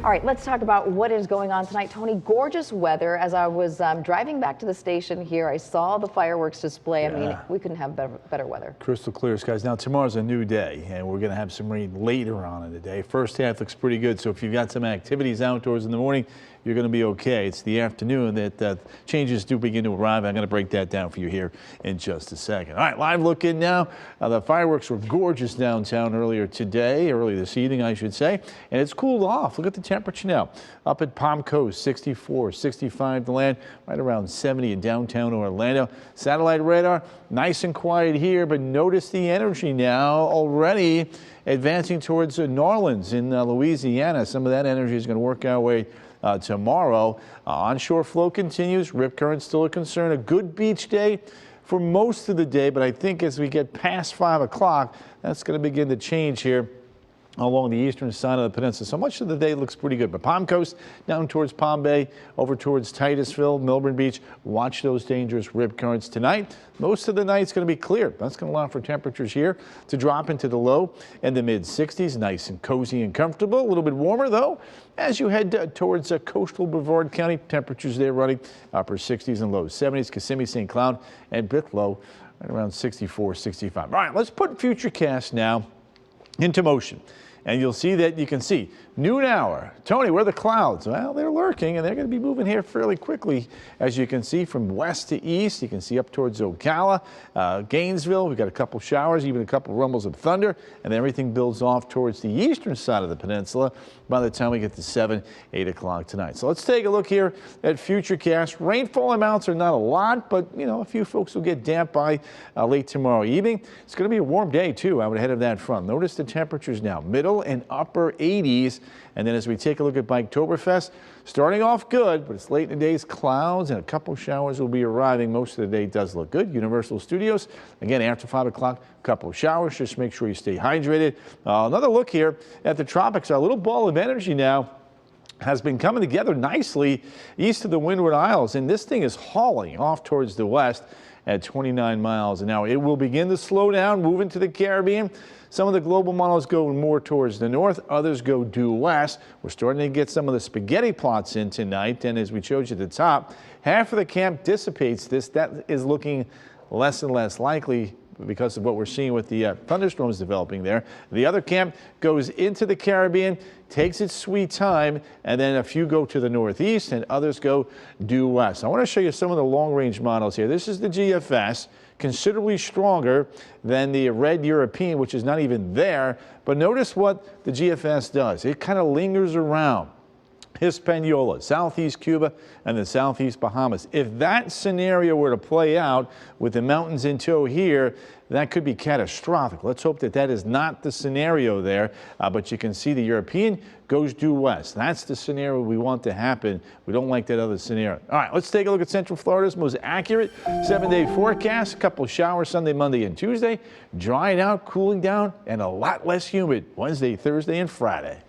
All right, let's talk about what is going on tonight. Tony, gorgeous weather. As I was driving back to the station here, I saw the fireworks display. I mean, we couldn't have better weather. Crystal clear skies. Now, tomorrow's a new day, and we're going to have some rain later on in the day. First half looks pretty good, so if you've got some activities outdoors in the morning, you're going to be okay. It's the afternoon that changes do begin to arrive. I'm going to break that down for you here in just a second. All right, live look in now. The fireworks were gorgeous downtown early this evening, I should say, and it's cooled off. Look at the temperature now. Up at Palm Coast, 64, 65 to land, right around 70 in downtown Orlando. Satellite radar, nice and quiet here, but notice the energy now already advancing towards New Orleans in Louisiana. Some of that energy is going to work our way tomorrow. Onshore flow continues. Rip current still a concern. A good beach day for most of the day, but I think as we get past 5 o'clock, that's going to begin to change here along the eastern side of the peninsula. So much of the day looks pretty good. But Palm Coast down towards Palm Bay, over towards Titusville, Milburn Beach, watch those dangerous rip currents tonight. Most of the night's going to be clear. That's going to allow for temperatures here to drop into the low and the mid 60s. Nice and cozy and comfortable. A little bit warmer though as you head towards coastal Brevard County. Temperatures there running upper 60s and low 70s. Kissimmee, St. Cloud and Bithlo right around 64, 65. All right, let's put Futurecast now into motion. And you'll see that you can see noon hour. Tony, where are the clouds? Well, they're lurking and they're going to be moving here fairly quickly. As you can see from west to east, you can see up towards Ocala, Gainesville. We've got a couple showers, even a couple rumbles of thunder, and then everything builds off towards the eastern side of the peninsula by the time we get to 7, 8 o'clock tonight. So let's take a look here at Futurecast. Rainfall amounts are not a lot, but you know, a few folks will get damp by late tomorrow evening. It's going to be a warm day too out ahead of that front. Notice the temperatures now, middle and upper 80s. And then as we take a look at Biketoberfest, starting off good, but it's late in the day's clouds and a couple showers will be arriving. Most of the day does look good. Universal Studios, again, after 5 o'clock, a couple of showers. Just make sure you stay hydrated. Another look here at the tropics. Our little ball of energy now has been coming together nicely east of the Windward Isles, and this thing is hauling off towards the west at 29 miles an hour. It will begin to slow down, move into the Caribbean. Some of the global models go more towards the north, others go due west. We're starting to get some of the spaghetti plots in tonight, and as we showed you at the top, half of the camp dissipates this. That is looking less and less likely because of what we're seeing with the thunderstorms developing there. The other camp goes into the Caribbean, takes its sweet time, and then a few go to the northeast and others go due west. I want to show you some of the long-range models here. This is the GFS, considerably stronger than the red European, which is not even there. But notice what the GFS does. It kind of lingers around Hispaniola, southeast Cuba, and the southeast Bahamas. If that scenario were to play out with the mountains in tow here, that could be catastrophic. Let's hope that that is not the scenario there, but you can see the European goes due west. That's the scenario we want to happen. We don't like that other scenario. All right, let's take a look at Central Florida's most accurate 7-day forecast. A couple showers Sunday, Monday, and Tuesday. Drying out, cooling down, and a lot less humid Wednesday, Thursday, and Friday.